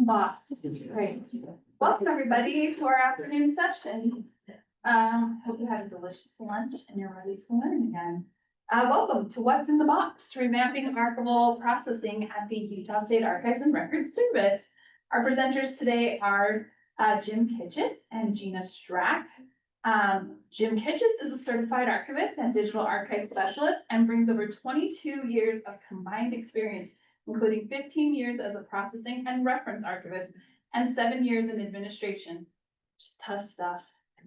Box. Great. Welcome everybody to our afternoon session. Hope you had a delicious lunch and you're ready to learn again. Welcome to What's in the Box, Revamping Archival Processing at the Utah State Archives and Records Service. Our presenters today are Jim Kichas and Gina Strack. Jim Kichas is a certified archivist and digital archive specialist and brings over 22 years of combined experience, including 15 years as a processing and reference archivist and 7 years in administration. Just tough stuff.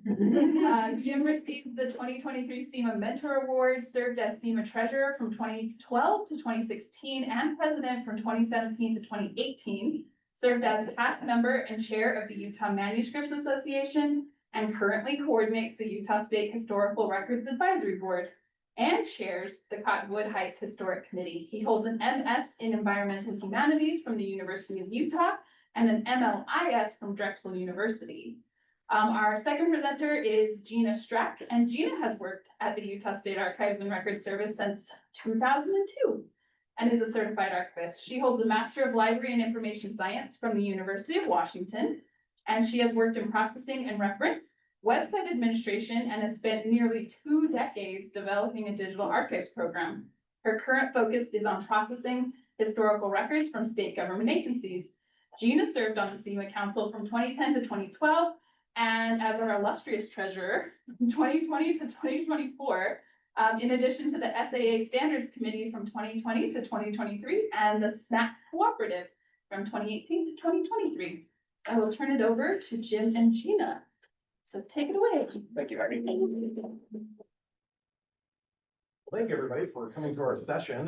Jim received the 2023 SEMA Mentor Award, served as SEMA Treasurer from 2012 to 2016 and President from 2017 to 2018, served as a past member and chair of the Utah Manuscripts Association, and currently coordinates the Utah State Historical Records Advisory Board and chairs the Cottonwood Heights Historic Committee. He holds an MS in Environmental Humanities from the University of Utah and an MLIS from Drexel University. Our second presenter is Gina Strack, and Gina has worked at the Utah State Archives and Records Service since 2002 and is a certified archivist. She holds a Master of Library and Information Science from the University of Washington, and she has worked in processing and reference, website administration, and has spent nearly 2 decades developing a digital archives program. Her current focus is on processing historical records from state government agencies. Gina served on the SEMA Council from 2010 to 2012, and as our illustrious treasurer from 2020 to 2024, in addition to the SAA Standards Committee from 2020 to 2023, and the SNAP Cooperative from 2018 to 2023. So I will turn it over to Jim and Gina. So take it away. Thank you, Heidi. Thank you, everybody, for coming to our session.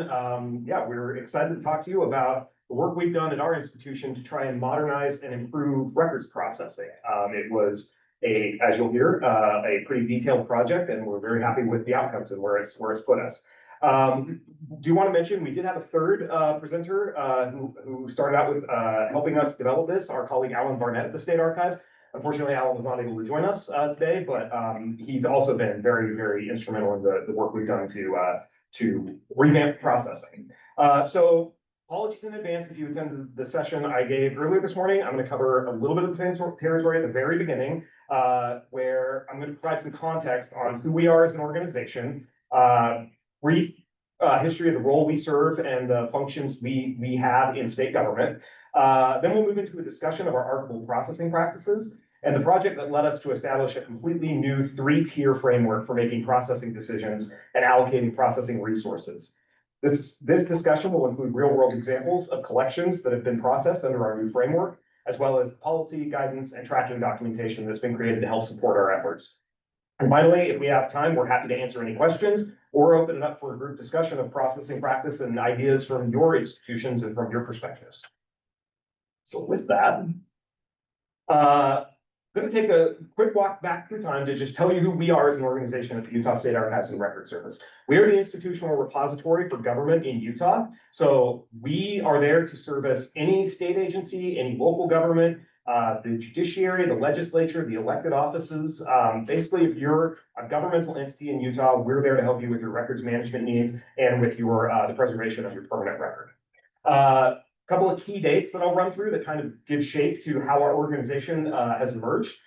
Yeah, we're excited to talk to you about the work we've done at our institution to try and modernize and improve records processing. It was as you'll hear, a pretty detailed project, and we're very happy with the outcomes and where it's put us. Do you want to mention we did have a third presenter who started out with helping us develop this, our colleague Alan Barnett at the State Archives. Unfortunately, Alan was not able to join us today, but he's also been very, very instrumental in the work we've done to revamp processing. So apologies in advance if you attended the session I gave earlier this morning. I'm going to cover a little bit of the same territory at the very beginning, where I'm going to provide some context on who we are as an organization, brief history of the role we serve and the functions we have in state government. Then we'll move into a discussion of our archival processing practices and the project that led us to establish a completely new 3-tier framework for making processing decisions and allocating processing resources. This discussion will include real-world examples of collections that have been processed under our new framework, as well as policy, guidance, and tracking documentation that's been created to help support our efforts. And finally, if we have time, we're happy to answer any questions or open it up for a group discussion of processing practice and ideas from your institutions and from your perspectives. So with that, I'm going to take a quick walk back through time to just tell you who we are as an organization at the Utah State Archives and Records Service. We are the institutional repository for government in Utah. So we are there to service any state agency, any local government, the judiciary, the legislature, the elected offices. Basically, if you're a governmental entity in Utah, we're there to help you with your records management needs and with your the preservation of your permanent record. Couple of key dates that I'll run through that kind of give shape to how our organization has emerged.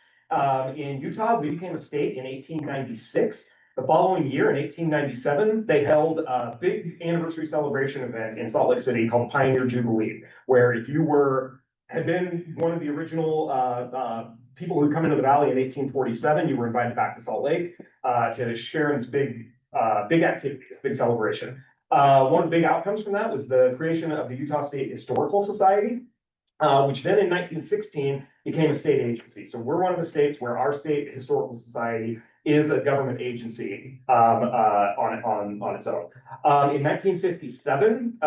In Utah, we became a state in 1896. The following year, in 1897, they held a big anniversary celebration event in Salt Lake City called Pioneer Jubilee, where if you had been one of the original people who come into the valley in 1847, you were invited back to Salt Lake to share in this big activity, this big celebration. One of the big outcomes from that was the creation of the Utah State Historical Society, which then in 1916 became a state agency. So we're one of the states where our state historical society is a government agency on its own. In 1957,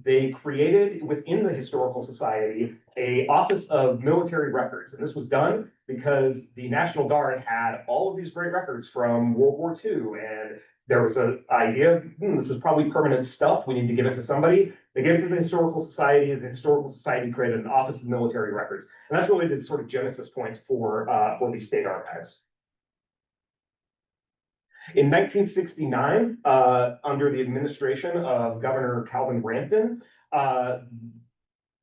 they created within the Historical Society a Office of Military Records. And this was done because the National Guard had all of these great records from World War II, and there was an idea, this is probably permanent stuff, we need to give it to somebody. They gave it to the Historical Society, and the Historical Society created an Office of Military Records. And that's really the sort of genesis point for these state archives. In 1969, under the administration of Governor Calvin Rampton,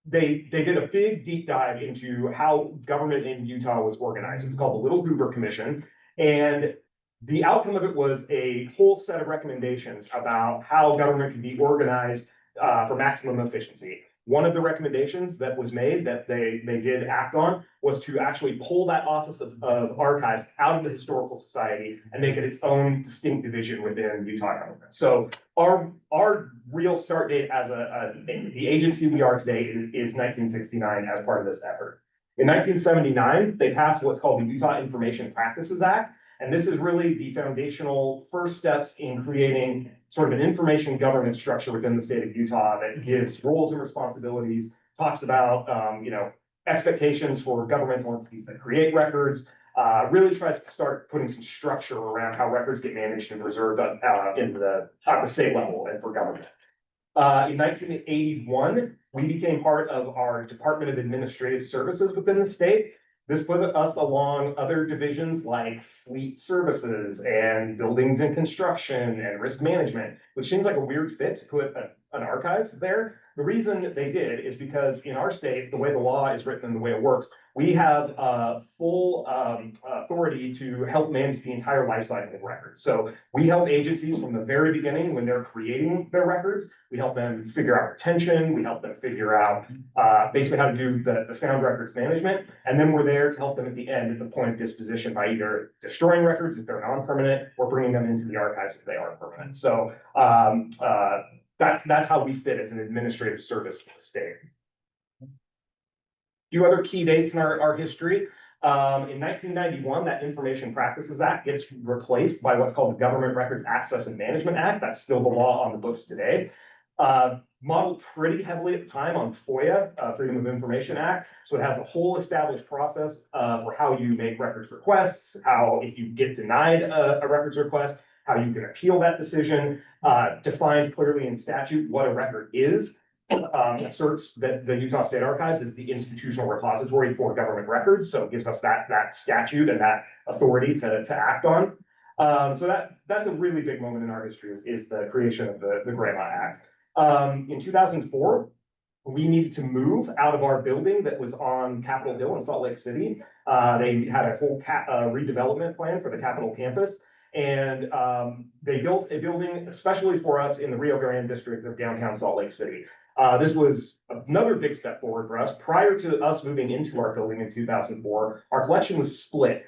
they did a big deep dive into how government in Utah was organized. It was called the Little Hoover Commission. And the outcome of it was a whole set of recommendations about how government could be organized for maximum efficiency. One of the recommendations that was made that they did act on was to actually pull that Office of Archives out of the Historical Society and make it its own distinct division within Utah government. So our real start date as the agency we are today is 1969 as part of this effort. In 1979, they passed what's called the Utah Information Practices Act. And this is really the foundational first steps in creating sort of an information governance structure within the state of Utah that gives roles and responsibilities, talks about, expectations for governmental entities that create records, really tries to start putting some structure around how records get managed and preserved at the state level and for government. In 1981, we became part of our Department of Administrative Services within the state. This put us along other divisions like fleet services and buildings and construction and risk management, which seems like a weird fit to put an archive there. The reason they did is because in our state, the way the law is written and the way it works, we have full authority to help manage the entire life cycle of records. So we help agencies from the very beginning when they're creating their records. We help them figure out retention. We help them figure out basically how to do the sound records management. And then we're there to help them at the end at the point of disposition by either destroying records if they're non-permanent or bringing them into the archives if they are permanent. So that's how we fit as an administrative service to the state. A few other key dates in our history. In 1991, that Information Practices Act gets replaced by what's called the Government Records Access and Management Act. That's still the law on the books today. Modeled pretty heavily at the time on FOIA, Freedom of Information Act. So it has a whole established process for how you make records requests, how if you get denied a records request, how you can appeal that decision, defines clearly in statute what a record is, asserts that the Utah State Archives is the institutional repository for government records. So it gives us that statute and that authority to act on. So that's a really big moment in our history is the creation of the Grandma Act. In 2004, we needed to move out of our building that was on Capitol Hill in Salt Lake City. They had a whole redevelopment plan for the Capitol campus. And they built a building especially for us in the Rio Grande district of downtown Salt Lake City. This was another big step forward for us. Prior to us moving into our building in 2004, our collection was split.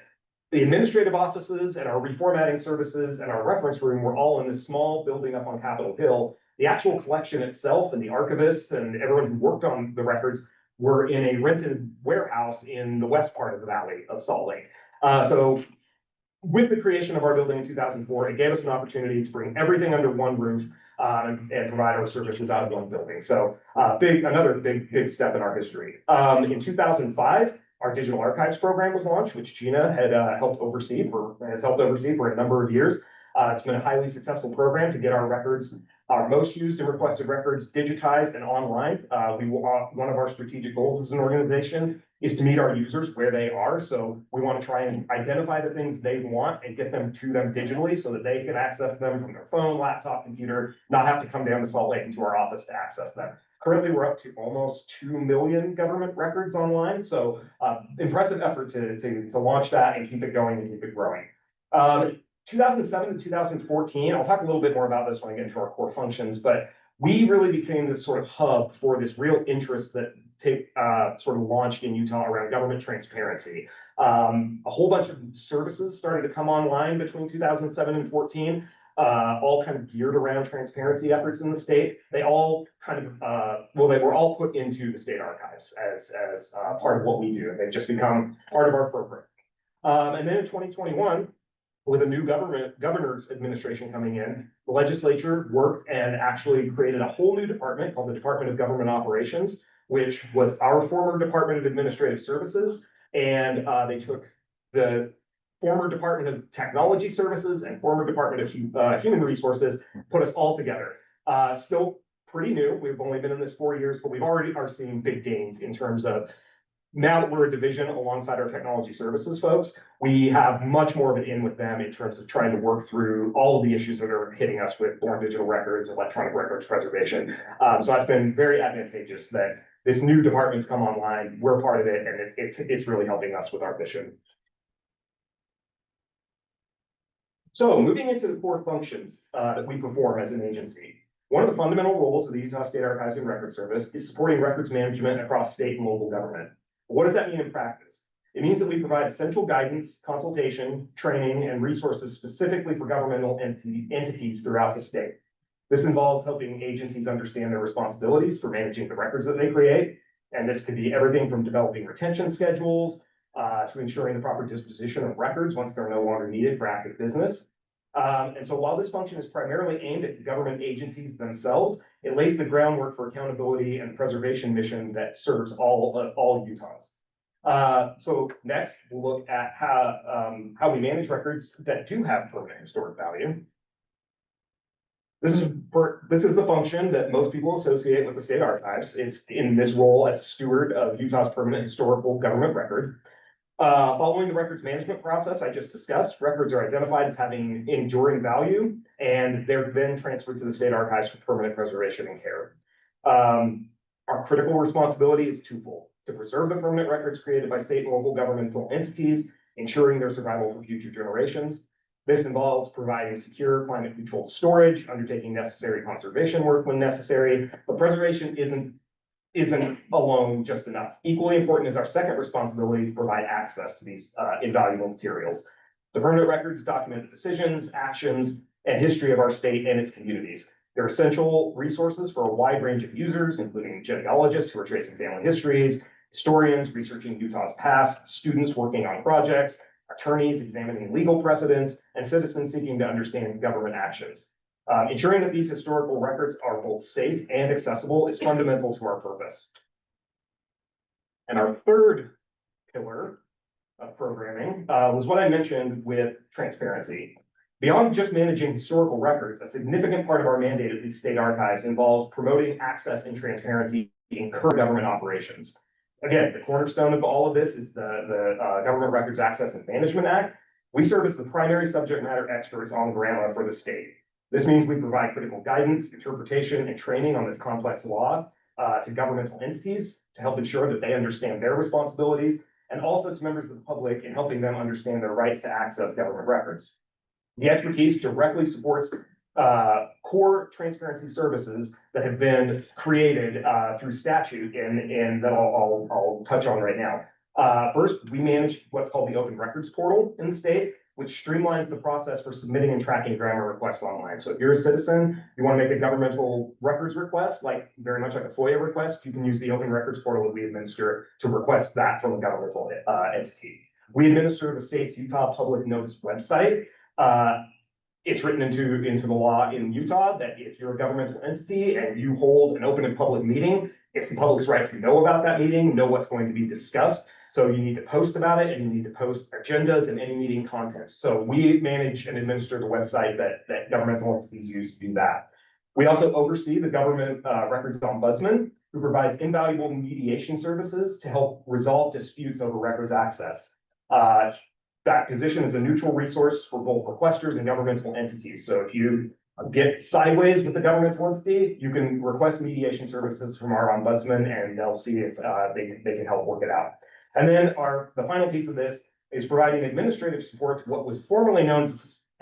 The administrative offices and our reformatting services and our reference room were all in this small building up on Capitol Hill. The actual collection itself and the archivists and everyone who worked on the records were in a rented warehouse in the west part of the valley of Salt Lake. So with the creation of our building in 2004, it gave us an opportunity to bring everything under one roof and provide our services out of one building. So another big step in our history. In 2005, our digital archives program was launched, which Gina had has helped oversee for a number of years. It's been a highly successful program to get our records, our most used and requested records, digitized and online. One of our strategic goals as an organization is to meet our users where they are. So we want to try and identify the things they want and get them to them digitally so that they can access them from their phone, laptop, computer, not have to come down to Salt Lake into our office to access them. Currently, we're up to almost 2 million government records online. So impressive effort to launch that and keep it going and keep it growing. 2007 to 2014, I'll talk a little bit more about this when I get into our core functions, but we really became this sort of hub for this real interest that sort of launched in Utah around government transparency. A whole bunch of services started to come online between 2007 and 14, all kind of geared around transparency efforts in the state. They all kind of, they were all put into the state archives as part of what we do. They've just become part of our program. And then in 2021, with a new governor's administration coming in, the legislature worked and actually created a whole new department called the Department of Government Operations, which was our former Department of Administrative Services. And they took the former Department of Technology Services and former Department of Human Resources, put us all together. Still pretty new. We've only been in this 4 years, but we've already are seeing big gains in terms of Now that we're a division alongside our technology services folks, we have much more of an in with them in terms of trying to work through all of the issues that are hitting us with born digital records, electronic records preservation. So that's been very advantageous that this new department's come online. We're part of it, and it's really helping us with our mission. So moving into the core functions that we perform as an agency. One of the fundamental roles of the Utah State Archives and Records Service is supporting records management across state and local government. What does that mean in practice? It means that we provide essential guidance, consultation, training, and resources specifically for governmental entities throughout the state. This involves helping agencies understand their responsibilities for managing the records that they create. And this could be everything from developing retention schedules to ensuring the proper disposition of records once they're no longer needed for active business. And so while this function is primarily aimed at government agencies themselves, it lays the groundwork for accountability and preservation mission that serves all Utahns. So next, we'll look at how we manage records that do have permanent historic value. This is the function that most people associate with the state archives. It's in this role as steward of Utah's permanent historical government record. Following the records management process I just discussed, records are identified as having enduring value, and they're then transferred to the state archives for permanent preservation and care. Our critical responsibility is twofold: to preserve the permanent records created by state and local governmental entities, ensuring their survival for future generations. This involves providing secure climate-controlled storage, undertaking necessary conservation work when necessary, but preservation isn't alone just enough. Equally important is our second responsibility to provide access to these invaluable materials. The permanent records document the decisions, actions, and history of our state and its communities. They're essential resources for a wide range of users, including genealogists who are tracing family histories, historians researching Utah's past, students working on projects, attorneys examining legal precedents, and citizens seeking to understand government actions. Ensuring that these historical records are both safe and accessible is fundamental to our purpose. And our third pillar of programming was what I mentioned with transparency. Beyond just managing historical records, a significant part of our mandate at the state archives involves promoting access and transparency in current government operations. Again, the cornerstone of all of this is the Government Records Access and Management Act. We serve as the primary subject matter experts on GRAMA for the state. This means we provide critical guidance, interpretation, and training on this complex law to governmental entities to help ensure that they understand their responsibilities, and also to members of the public in helping them understand their rights to access government records. The expertise directly supports core transparency services that have been created through statute and that I'll touch on right now. First, we manage what's called the Open Records Portal in the state, which streamlines the process for submitting and tracking GRAMA requests online. So if you're a citizen, you want to make a governmental records request, very much like a FOIA request, you can use the Open Records Portal that we administer to request that from a governmental entity. We administer the state's Utah Public Notice website. It's written into the law in Utah that if you're a governmental entity and you hold an open and public meeting, it's the public's right to know about that meeting, know what's going to be discussed. So you need to post about it, and you need to post agendas and any meeting contents. So we manage and administer the website that governmental entities use to do that. We also oversee the Government Records Ombudsman, who provides invaluable mediation services to help resolve disputes over records access. That position is a neutral resource for both requesters and governmental entities. So if you get sideways with the governmental entity, you can request mediation services from our ombudsman, and they'll see if they can help work it out. And then the final piece of this is providing administrative support to what was formerly known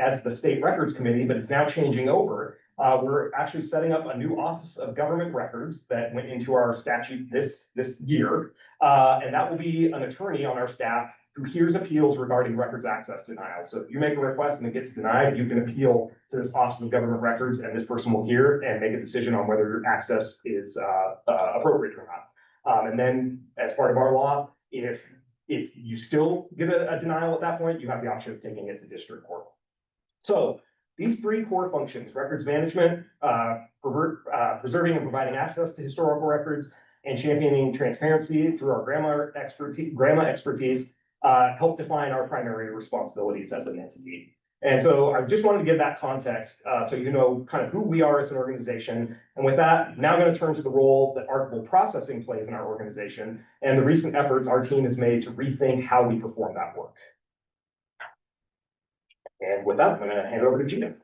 as the State Records Committee, but it's now changing over. We're actually setting up a new Office of Government Records that went into our statute this year. And that will be an attorney on our staff who hears appeals regarding records access denials. So if you make a request and it gets denied, you can appeal to this Office of Government Records, and this person will hear and make a decision on whether your access is appropriate or not. And then, as part of our law, if you still get a denial at that point, you have the option of taking it to district court. So these three core functions: records management, preserving and providing access to historical records, and championing transparency through our GRAMA expertise, help define our primary responsibilities as an entity. And so I just wanted to give that context, so you know kind of who we are as an organization. And with that, now I'm going to turn to the role that archival processing plays in our organization and the recent efforts our team has made to rethink how we perform that work. And with that, I'm going to hand it over to Gina.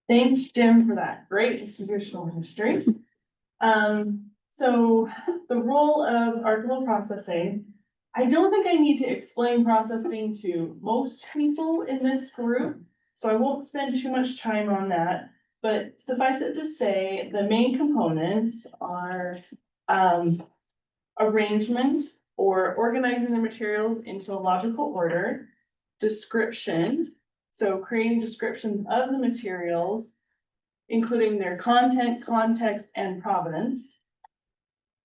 Thanks, Jim, for that great institutional history. So the role of archival processing, I don't think I need to explain processing to most people in this group, so I won't spend too much time on that. But suffice it to say, the main components are arrangement or organizing the materials into a logical order, description, so creating descriptions of the materials, including their content, context, and provenance.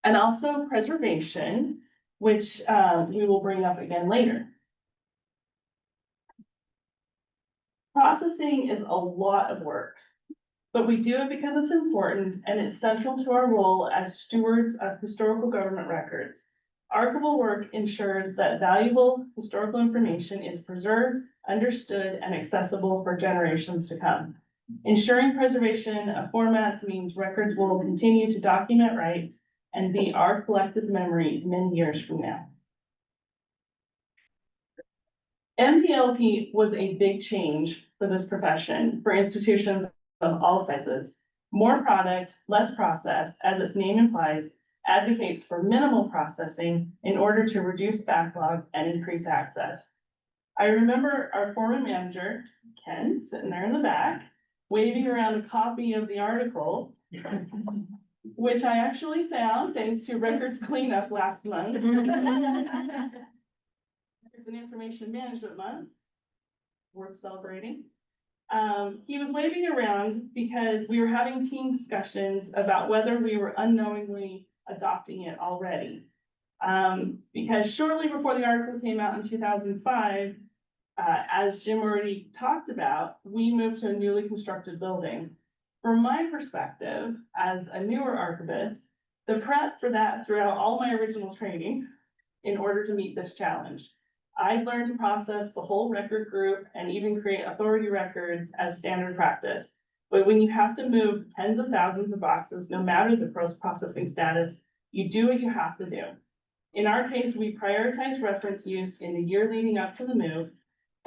And also preservation, which we will bring up again later. Processing is a lot of work, but we do it because it's important and it's central to our role as stewards of historical government records. Archival work ensures that valuable historical information is preserved, understood, and accessible for generations to come. Ensuring preservation of formats means records will continue to document rights and be our collective memory many years from now. MPLP was a big change for this profession for institutions of all sizes. More product, less process, as its name implies, advocates for minimal processing in order to reduce backlog and increase access. I remember our former manager, Ken, sitting there in the back, waving around a copy of the article, which I actually found thanks to records cleanup last month. Records and Information Management Month, worth celebrating. He was waving around because we were having team discussions about whether we were unknowingly adopting it already. Because shortly before the article came out in 2005, as Jim already talked about, we moved to a newly constructed building. From my perspective, as a newer archivist, the prep for that throughout all my original training in order to meet this challenge. I learned to process the whole record group and even create authority records as standard practice. But when you have to move tens of thousands of boxes, no matter the processing status, you do what you have to do. In our case, we prioritized reference use in the year leading up to the move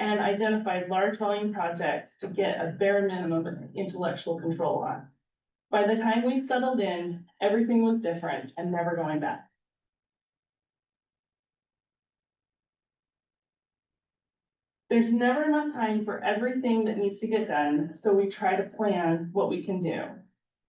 and identified large volume projects to get a bare minimum of intellectual control on. By the time we'd settled in, everything was different and never going back. There's never enough time for everything that needs to get done, so we try to plan what we can do.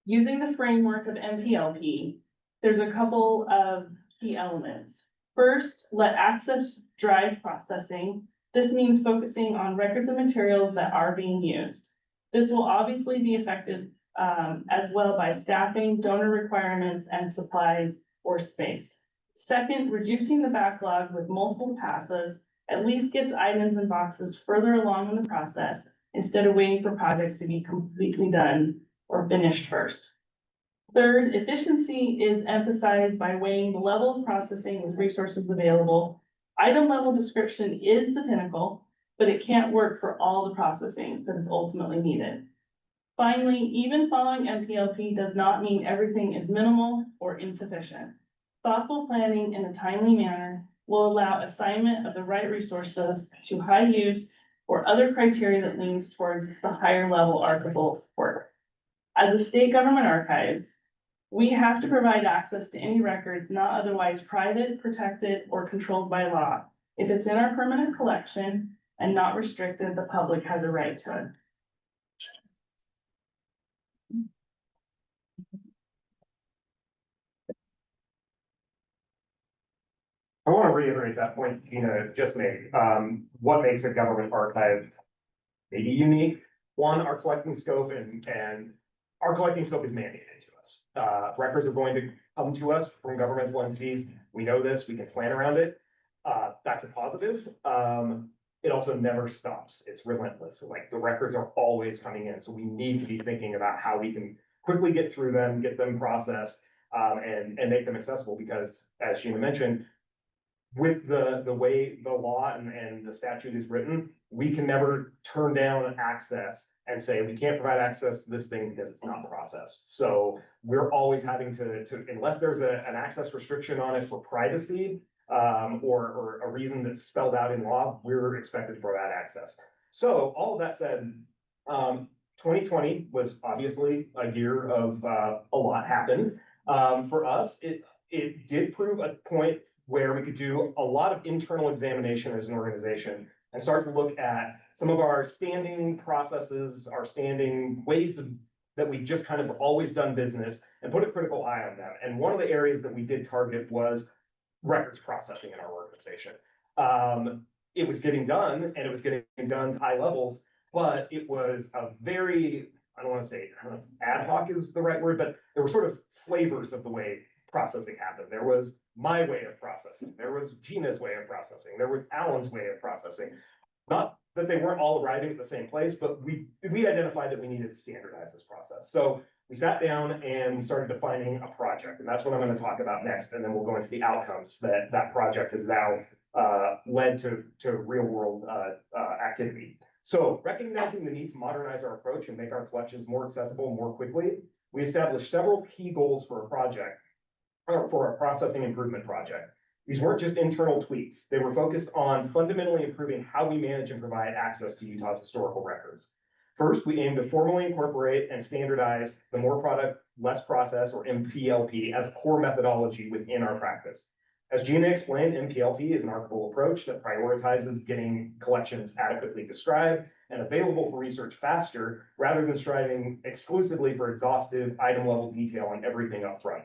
Using the framework of MPLP, there's a couple of key elements. First, let access drive processing. This means focusing on records and materials that are being used. This will obviously be affected as well by staffing, donor requirements, and supplies or space. Second, reducing the backlog with multiple passes at least gets items and boxes further along in the process instead of waiting for projects to be completely done or finished first. Third, efficiency is emphasized by weighing the level of processing with resources available. Item level description is the pinnacle, but it can't work for all the processing that is ultimately needed. Finally, even following MPLP does not mean everything is minimal or insufficient. Thoughtful planning in a timely manner will allow assignment of the right resources to high use or other criteria that leans towards the higher level archival work. As a state government archives, we have to provide access to any records not otherwise private, protected, or controlled by law. If it's in our permanent collection and not restricted, the public has a right to it. I want to reiterate that point Gina just made. What makes a government archive maybe unique? One, our collecting scope and our collecting scope is mandated to us. Records are going to come to us from governmental entities. We know this, we can plan around it. That's a positive. It also never stops. It's relentless. Like the records are always coming in. So we need to be thinking about how we can quickly get through them, get them processed, and make them accessible because as Gina mentioned, with the way the law and the statute is written, we can never turn down access and say, we can't provide access to this thing because it's not processed. So we're always having to unless there's an access restriction on it for privacy, or a reason that's spelled out in law, we're expected to provide access. So all of that said, 2020 was obviously a year of, a lot happened. For us, it did prove a point where we could do a lot of internal examination as an organization and start to look at some of our standing processes, our standing ways that we've just kind of always done business, and put a critical eye on them. And one of the areas that we did target was records processing in our organization. It was getting done, and it was getting done to high levels, but it was a very, I don't want to say, I don't know if ad hoc is the right word, but there were sort of flavors of the way processing happened. There was my way of processing. There was Gina's way of processing. There was Alan's way of processing. Not that they weren't all arriving at the same place, but we identified that we needed to standardize this process. So we sat down and we started defining a project, and that's what I'm going to talk about next. And then we'll go into the outcomes that project has now led to real world activity. So recognizing the need to modernize our approach and make our collections more accessible more quickly, we established several key goals for a project, or for a processing improvement project. These weren't just internal tweaks. They were focused on fundamentally improving how we manage and provide access to Utah's historical records. First, we aim to formally incorporate and standardize the more product, less process, or MPLP, as a core methodology within our practice. As Gina explained, MPLP is an archival approach that prioritizes getting collections adequately described and available for research faster, rather than striving exclusively for exhaustive item-level detail on everything up front.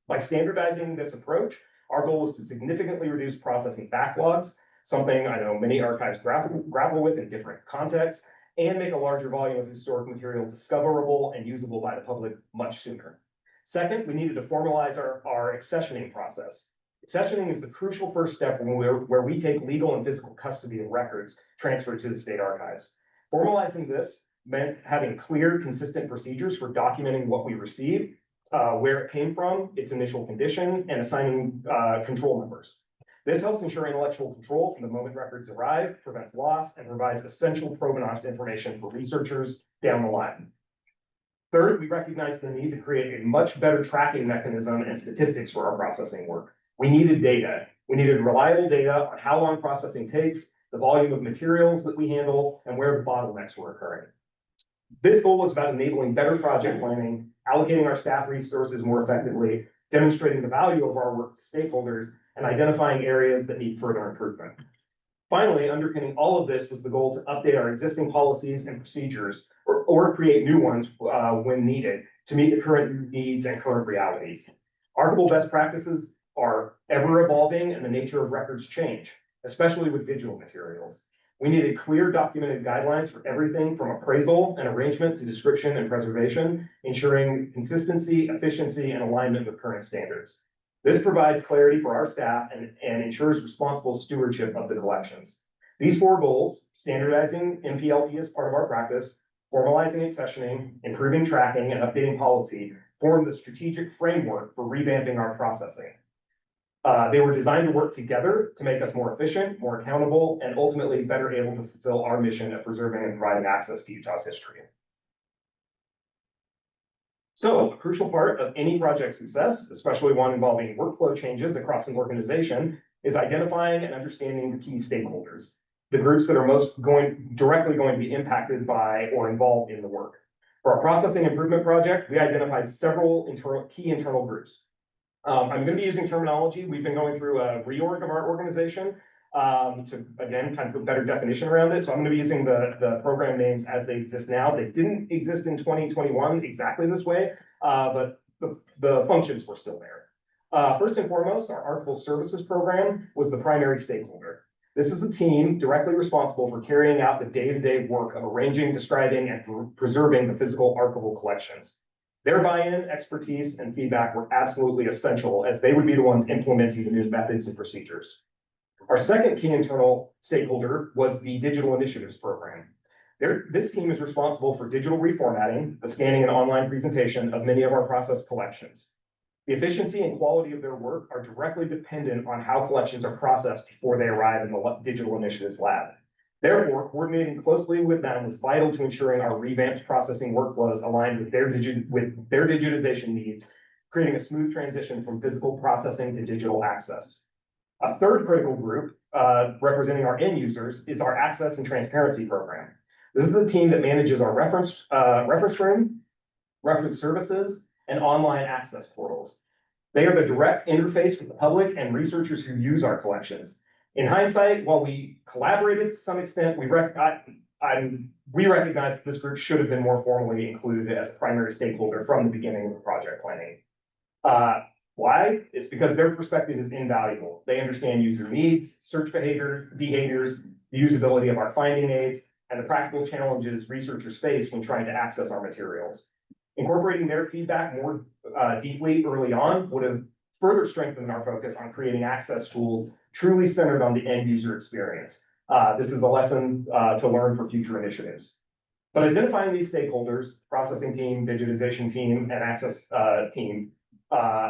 By standardizing this approach, our goal is to significantly reduce processing backlogs, something I know many archives grapple with in different contexts, and make a larger volume of historic material discoverable and usable by the public much sooner. Second, we needed to formalize our accessioning process. Accessioning is the crucial first step where we take legal and physical custody of records transferred to the state archives. Formalizing this meant having clear, consistent procedures for documenting what we received, where it came from, its initial condition, and assigning control numbers. This helps ensure intellectual control from the moment records arrive, prevents loss, and provides essential provenance information for researchers down the line. Third, we recognize the need to create a much better tracking mechanism and statistics for our processing work. We needed data. We needed reliable data on how long processing takes, the volume of materials that we handle, and where the bottlenecks were occurring. This goal was about enabling better project planning, allocating our staff resources more effectively, demonstrating the value of our work to stakeholders, and identifying areas that need further improvement. Finally, underpinning all of this was the goal to update our existing policies and procedures, or create new ones when needed, to meet the current needs and current realities. Archival best practices are ever evolving, and the nature of records change, especially with digital materials. We needed clear documented guidelines for everything from appraisal and arrangement to description and preservation, ensuring consistency, efficiency, and alignment with current standards. This provides clarity for our staff and ensures responsible stewardship of the collections. These four goals, standardizing MPLP as part of our practice, formalizing accessioning, improving tracking, and updating policy, form the strategic framework for revamping our processing. They were designed to work together to make us more efficient, more accountable, and ultimately better able to fulfill our mission of preserving and providing access to Utah's history. So, a crucial part of any project success, especially one involving workflow changes across an organization, is identifying and understanding the key stakeholders, the groups that are directly going to be impacted by or involved in the work. For our processing improvement project, we identified several key internal groups. I'm going to be using terminology. We've been going through a reorg of our organization to, again, kind of put better definition around it. So I'm going to be using the program names as they exist now. They didn't exist in 2021 exactly this way, but the functions were still there. First and foremost, our archival services program was the primary stakeholder. This is a team directly responsible for carrying out the day-to-day work of arranging, describing, and preserving the physical archival collections. Their buy-in, expertise, and feedback were absolutely essential, as they would be the ones implementing the new methods and procedures. Our second key internal stakeholder was the Digital Initiatives Program. This team is responsible for digital reformatting, the scanning and online presentation of many of our process collections. The efficiency and quality of their work are directly dependent on how collections are processed before they arrive in the digital initiatives lab. Therefore, coordinating closely with them was vital to ensuring our revamped processing workflows aligned with their digitization needs, creating a smooth transition from physical processing to digital access. A third critical group, representing our end users, is our access and transparency program. This is the team that manages our reference room, reference services, and online access portals. They are the direct interface with the public and researchers who use our collections. In hindsight, while we collaborated to some extent, we recognize that this group should have been more formally included as a primary stakeholder from the beginning of the project planning. Why? It's because their perspective is invaluable. They understand user needs, search behaviors, the usability of our finding aids, and the practical challenges researchers face when trying to access our materials. Incorporating their feedback more deeply early on would have further strengthened our focus on creating access tools truly centered on the end user experience. This is a lesson to learn for future initiatives. But identifying these stakeholders, processing team, digitization team, and access team,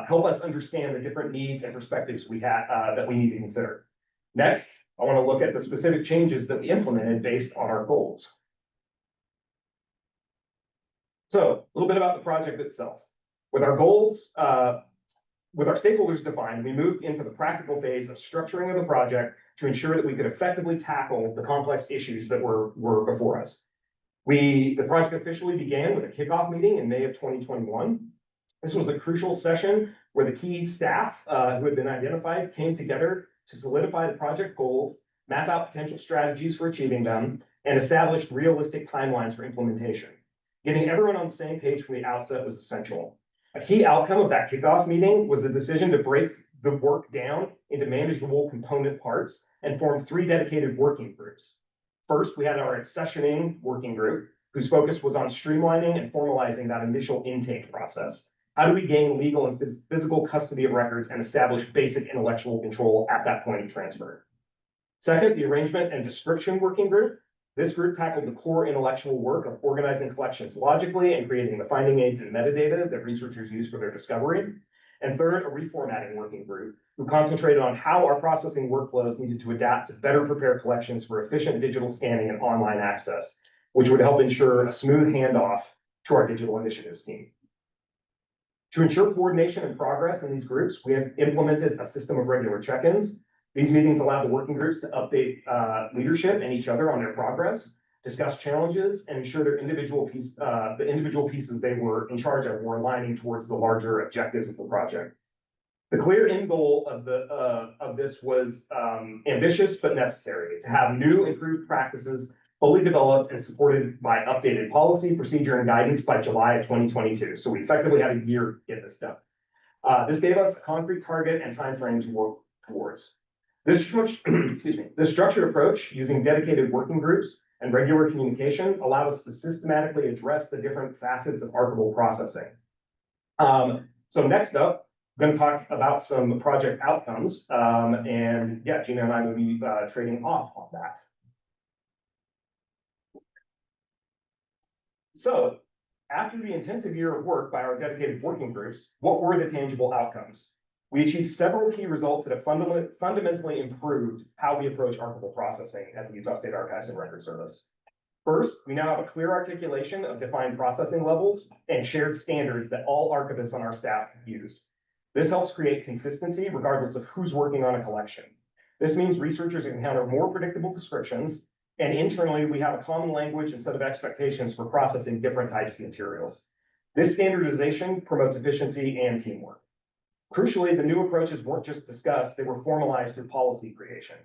help us understand the different needs and perspectives we have that we need to consider. Next, I want to look at the specific changes that we implemented based on our goals. So, a little bit about the project itself. With our goals, with our stakeholders defined, we moved into the practical phase of structuring of the project to ensure that we could effectively tackle the complex issues that were before us. The project officially began with a kickoff meeting in May of 2021. This was a crucial session where the key staff who had been identified came together to solidify the project goals, map out potential strategies for achieving them, and established realistic timelines for implementation. Getting everyone on the same page from the outset was essential. A key outcome of that kickoff meeting was the decision to break the work down into manageable component parts and form 3 dedicated working groups. First, we had our accessioning working group, whose focus was on streamlining and formalizing that initial intake process. How do we gain legal and physical custody of records and establish basic intellectual control at that point of transfer? Second, the arrangement and description working group. This group tackled the core intellectual work of organizing collections logically and creating the finding aids and metadata that researchers use for their discovery. And third, a reformatting working group, who concentrated on how our processing workflows needed to adapt to better prepare collections for efficient digital scanning and online access, which would help ensure a smooth handoff to our digital initiatives team. To ensure coordination and progress in these groups, we have implemented a system of regular check-ins. These meetings allow the working groups to update leadership and each other on their progress, discuss challenges, and ensure the individual pieces they were in charge of were aligning towards the larger objectives of the project. The clear end goal of this was ambitious but necessary: to have new improved practices fully developed and supported by updated policy, procedure, and guidance by July of 2022. So we effectively had a year to get this done. This gave us a concrete target and timeframe to work towards. This structured approach, using dedicated working groups and regular communication, allowed us to systematically address the different facets of archival processing. So next up, I'm going to talk about some project outcomes, and yeah, Gina and I will be trading off on that. So, after the intensive year of work by our dedicated working groups, what were the tangible outcomes? We achieved several key results that have fundamentally improved how we approach archival processing at the Utah State Archives and Records Service. First, we now have a clear articulation of defined processing levels and shared standards that all archivists on our staff use. This helps create consistency regardless of who's working on a collection. This means researchers encounter more predictable descriptions, and internally, we have a common language and set of expectations for processing different types of materials. This standardization promotes efficiency and teamwork. Crucially, the new approaches weren't just discussed, they were formalized through policy creation.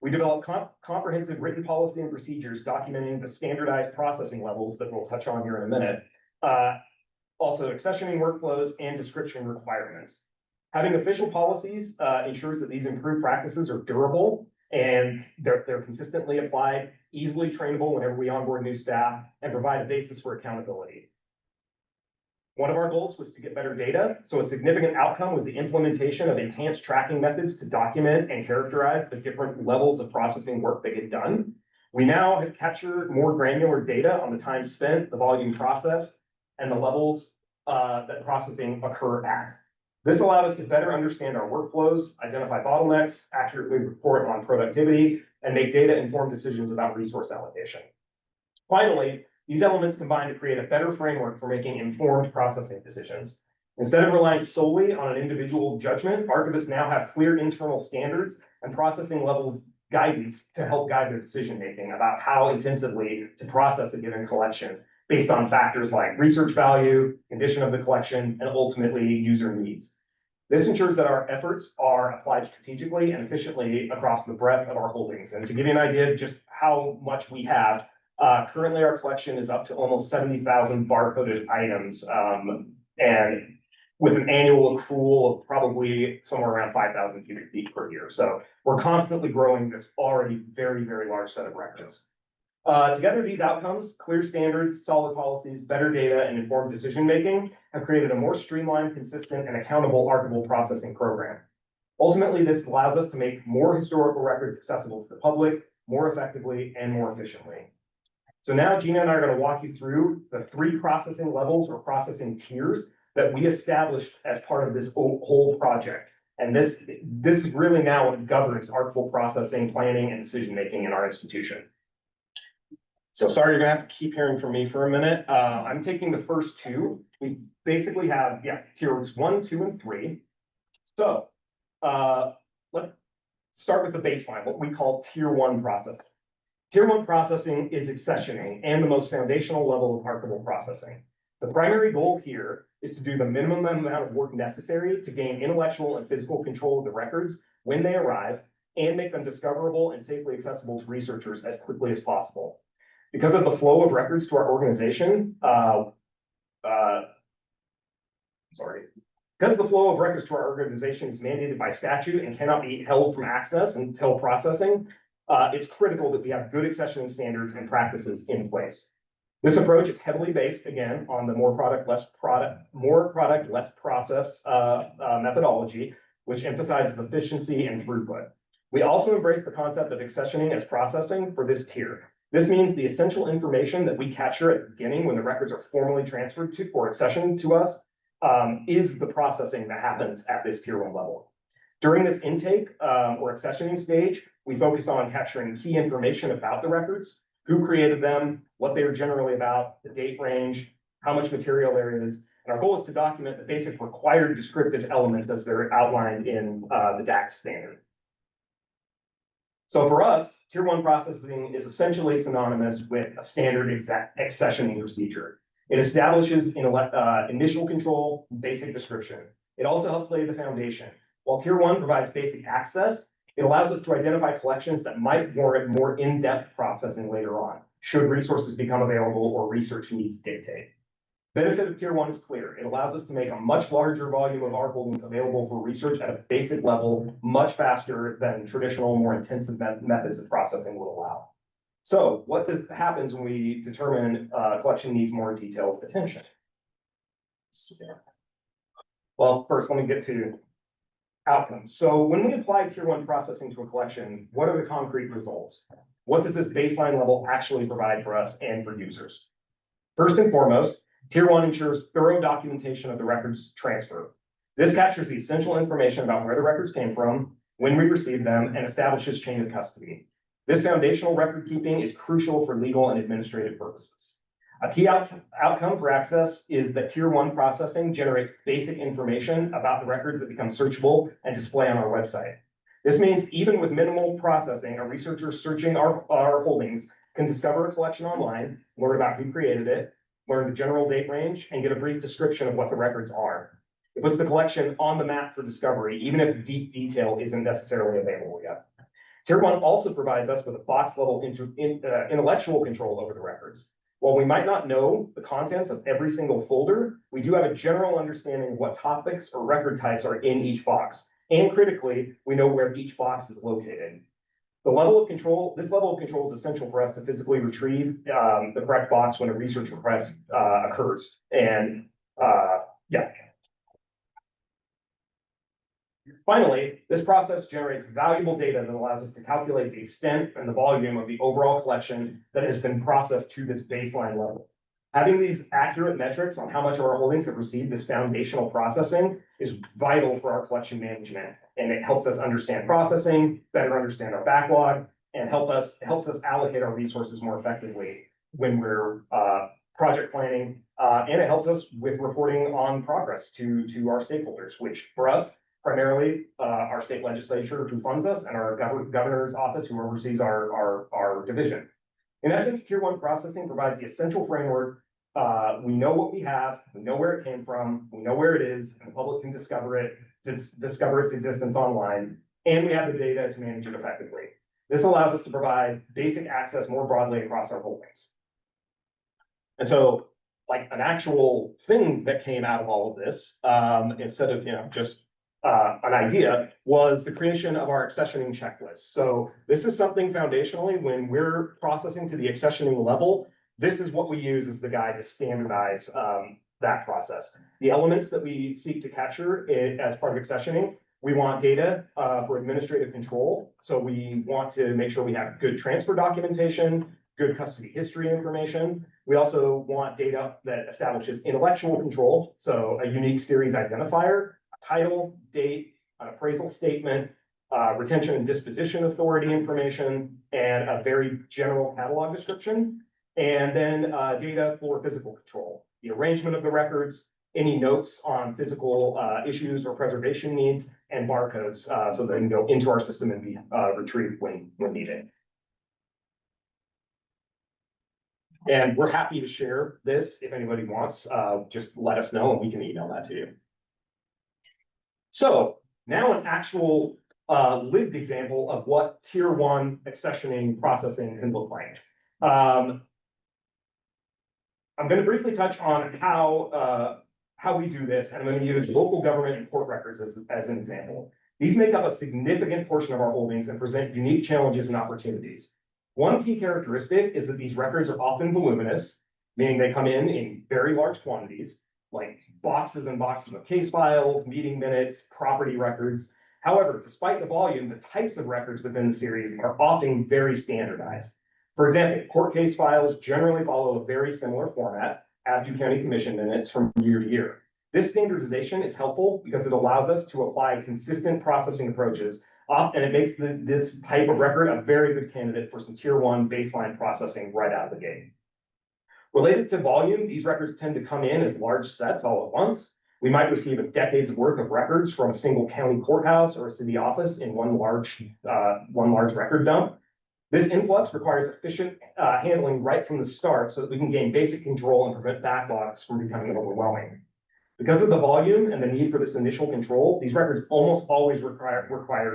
We developed comprehensive written policy and procedures documenting the standardized processing levels that we'll touch on here in a minute, also accessioning workflows and description requirements. Having official policies ensures that these improved practices are durable and they're consistently applied, easily trainable whenever we onboard new staff, and provide a basis for accountability. One of our goals was to get better data, so a significant outcome was the implementation of enhanced tracking methods to document and characterize the different levels of processing work that get done. We now have captured more granular data on the time spent, the volume processed, and the levels that processing occur at. This allowed us to better understand our workflows, identify bottlenecks, accurately report on productivity, and make data-informed decisions about resource allocation. Finally, these elements combine to create a better framework for making informed processing decisions. Instead of relying solely on an individual judgment, archivists now have clear internal standards and processing levels guidance to help guide their decision-making about how intensively to process a given collection based on factors like research value, condition of the collection, and ultimately user needs. This ensures that our efforts are applied strategically and efficiently across the breadth of our holdings. And to give you an idea of just how much we have, currently our collection is up to almost 70,000 barcoded items, and with an annual accrual of probably somewhere around 5,000 cubic feet per year. So we're constantly growing this already very, very large set of records. Together, these outcomes, clear standards, solid policies, better data, and informed decision-making have created a more streamlined, consistent, and accountable archival processing program. Ultimately, this allows us to make more historical records accessible to the public more effectively and more efficiently. So now Gina and I are going to walk you through the 3 processing levels or processing tiers that we established as part of this whole project. And this is really now what governs archival processing, planning, and decision-making in our institution. So sorry, you're gonna have to keep hearing from me for a minute. I'm taking the first 2. We basically have, yes, tiers 1, 2, and 3. So let's start with the baseline, what we call tier 1 processing. Tier 1 processing is accessioning and the most foundational level of archival processing. The primary goal here is to do the minimum amount of work necessary to gain intellectual and physical control of the records when they arrive and make them discoverable and safely accessible to researchers as quickly as possible. Because of the flow of records to our organization, because the flow of records to our organization is mandated by statute and cannot be held from access until processing, it's critical that we have good accessioning standards and practices in place. This approach is heavily based, again, on the more product, less process methodology, which emphasizes efficiency and throughput. We also embrace the concept of accessioning as processing for this tier. This means the essential information that we capture at the beginning when the records are formally transferred to or accessioned to us is the processing that happens at this tier 1 level. During this intake or accessioning stage, we focus on capturing key information about the records, who created them, what they were generally about, the date range, how much material there is. And our goal is to document the basic required descriptive elements as they're outlined in the DAX standard. So for us, tier 1 processing is essentially synonymous with a standard accessioning procedure. It establishes initial control, basic description. It also helps lay the foundation. While tier 1 provides basic access, it allows us to identify collections that might warrant more in-depth processing later on, should resources become available or research needs dictate. Benefit of tier 1 is clear. It allows us to make a much larger volume of our holdings available for research at a basic level, much faster than traditional, more intensive methods of processing will allow. So what happens when we determine a collection needs more detailed attention? Well, first, let me get to outcomes. So when we apply tier 1 processing to a collection, what are the concrete results? What does this baseline level actually provide for us and for users? First and foremost, tier 1 ensures thorough documentation of the records transfer. This captures the essential information about where the records came from, when we received them, and establishes chain of custody. This foundational record keeping is crucial for legal and administrative purposes. A key outcome for access is that tier 1 processing generates basic information about the records that become searchable and display on our website. This means even with minimal processing, a researcher searching our holdings can discover a collection online, learn about who created it, learn the general date range, and get a brief description of what the records are. It puts the collection on the map for discovery, even if deep detail isn't necessarily available yet. Tier 1 also provides us with a box-level intellectual control over the records. While we might not know the contents of every single folder, we do have a general understanding of what topics or record types are in each box. And critically, we know where each box is located. This level of control is essential for us to physically retrieve the correct box when a research request occurs. And yeah. Finally, this process generates valuable data that allows us to calculate the extent and the volume of the overall collection that has been processed to this baseline level. Having these accurate metrics on how much of our holdings have received this foundational processing is vital for our collection management. And it helps us understand processing, better understand our backlog, and helps us allocate our resources more effectively when we're project planning. And it helps us with reporting on progress to our stakeholders, which for us, primarily our state legislature who funds us and our governor's office who oversees our division. In essence, tier one processing provides the essential framework. We know what we have, we know where it came from, we know where it is, and the public can discover its existence online, and we have the data to manage it effectively. This allows us to provide basic access more broadly across our holdings. And so, like an actual thing that came out of all of this, instead of just an idea, was the creation of our accessioning checklist. So this is something foundationally when we're processing to the accessioning level. This is what we use as the guide to standardize that process. The elements that we seek to capture as part of accessioning, we want data for administrative control. So we want to make sure we have good transfer documentation, good custody history information. We also want data that establishes intellectual control. So a unique series identifier, a title, date, an appraisal statement, retention and disposition authority information, and a very general catalog description. And then data for physical control, the arrangement of the records, any notes on physical issues or preservation needs, and barcodes so they can go into our system and be retrieved when needed. And we're happy to share this if anybody wants. Just let us know and we can email that to you. So now an actual lived example of what tier one accessioning processing can look like. I'm going to briefly touch on how we do this, and I'm going to use local government and court records as an example. These make up a significant portion of our holdings and present unique challenges and opportunities. One key characteristic is that these records are often voluminous, meaning they come in very large quantities, like boxes and boxes of case files, meeting minutes, property records. However, despite the volume, the types of records within the series are often very standardized. For example, court case files generally follow a very similar format as do county commission minutes from year to year. This standardization is helpful because it allows us to apply consistent processing approaches, and it makes this type of record a very good candidate for some tier one baseline processing right out of the gate. Related to volume, these records tend to come in as large sets all at once. We might receive a decade's worth of records from a single county courthouse or a city office in one large record dump. This influx requires efficient handling right from the start so that we can gain basic control and prevent backlogs from becoming overwhelming. Because of the volume and the need for this initial control, these records almost always require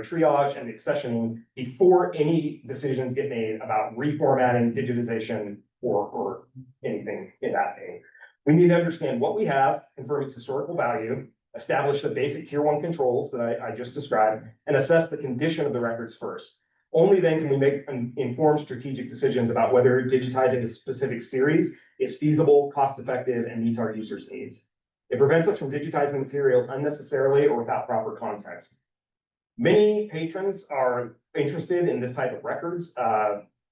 triage and accessioning before any decisions get made about reformatting, digitization, or anything in that vein. We need to understand what we have, confirm its historical value, establish the basic tier one controls that I just described, and assess the condition of the records first. Only then can we make informed strategic decisions about whether digitizing a specific series is feasible, cost-effective, and meets our users' needs. It prevents us from digitizing materials unnecessarily or without proper context. Many patrons are interested in this type of records,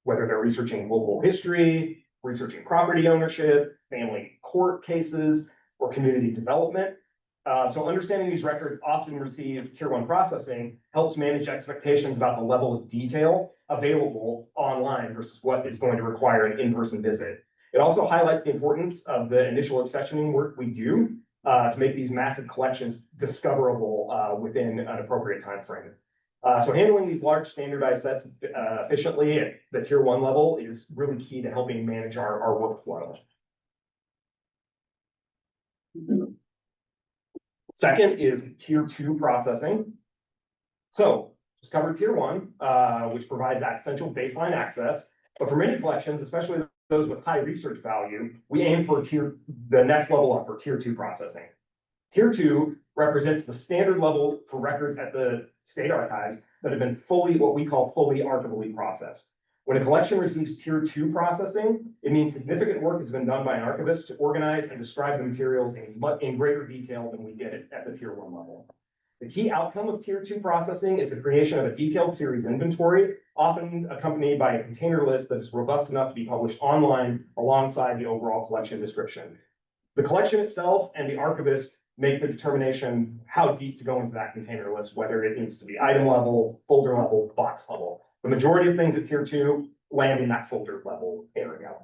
whether they're researching local history, researching property ownership, family court cases, or community development. So understanding these records often receive tier one processing helps manage expectations about the level of detail available online versus what is going to require an in-person visit. It also highlights the importance of the initial accessioning work we do to make these massive collections discoverable within an appropriate time frame. So handling these large standardized sets efficiently at the tier one level is really key to helping manage our workflow. Second is tier two processing. So just covered tier one, which provides that essential baseline access. But for many collections, especially those with high research value, we aim for the next level up for tier two processing. Tier two represents the standard level for records at the state archives that have been what we call fully archivally processed. When a collection receives tier two processing, it means significant work has been done by an archivist to organize and describe the materials in greater detail than we did at the tier one level. The key outcome of tier two processing is the creation of a detailed series inventory, often accompanied by a container list that is robust enough to be published online alongside the overall collection description. The collection itself and the archivist make the determination how deep to go into that container list, whether it needs to be item level, folder level, box level. The majority of things at tier 2 land in that folder level area.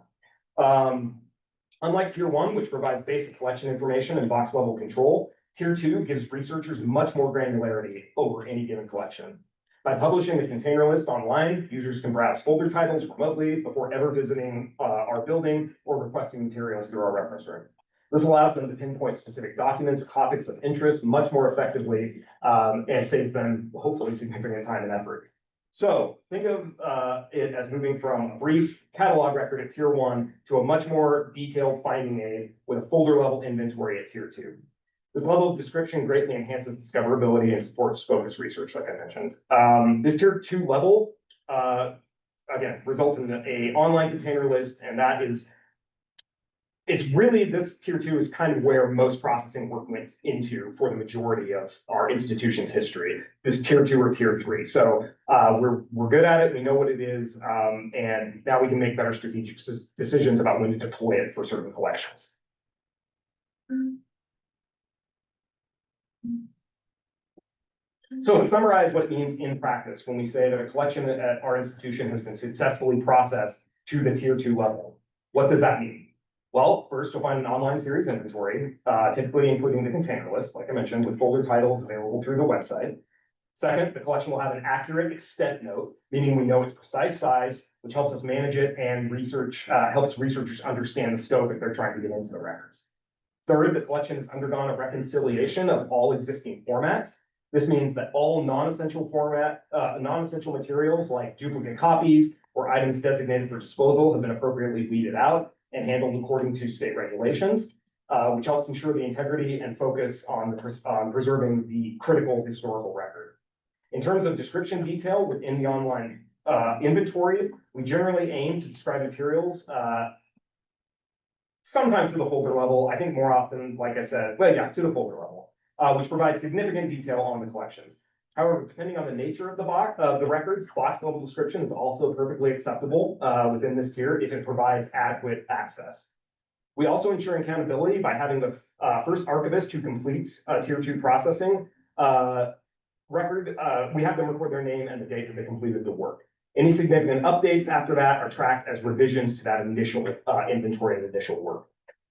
Unlike tier 1, which provides basic collection information and box level control, tier 2 gives researchers much more granularity over any given collection. By publishing the container list online, users can browse folder titles remotely before ever visiting our building or requesting materials through our reference room. This allows them to pinpoint specific documents or topics of interest much more effectively and saves them hopefully significant time and effort. So think of it as moving from a brief catalog record at tier 1 to a much more detailed finding aid with a folder level inventory at tier 2. This level of description greatly enhances discoverability and supports focused research, like I mentioned. This tier 2 level, again, results in an online container list, and that is, it's really, this tier 2 is kind of where most processing work went into for the majority of our institution's history. This tier 2 or tier 3. So we're good at it, we know what it is, and now we can make better strategic decisions about when to deploy it for certain collections. So to summarize what it means in practice, when we say that a collection at our institution has been successfully processed to the tier 2 level, what does that mean? Well, first you'll find an online series inventory, typically including the container list, like I mentioned, with folder titles available through the website. Second, the collection will have an accurate extent note, meaning we know its precise size, which helps us manage it and helps researchers understand the scope if they're trying to get into the records. Third, the collection has undergone a reconciliation of all existing formats. This means that all non-essential materials like duplicate copies or items designated for disposal have been appropriately weeded out and handled according to state regulations, which helps ensure the integrity and focus on preserving the critical historical record. In terms of description detail within the online inventory, we generally aim to describe materials sometimes to the folder level. I think more often, like I said, well, yeah, to the folder level, which provides significant detail on the collections. However, depending on the nature of the records, box level description is also perfectly acceptable within this tier if it provides adequate access. We also ensure accountability by having the first archivist who completes tier 2 processing record, we have them record their name and the date that they completed the work. Any significant updates after that are tracked as revisions to that initial inventory and initial work.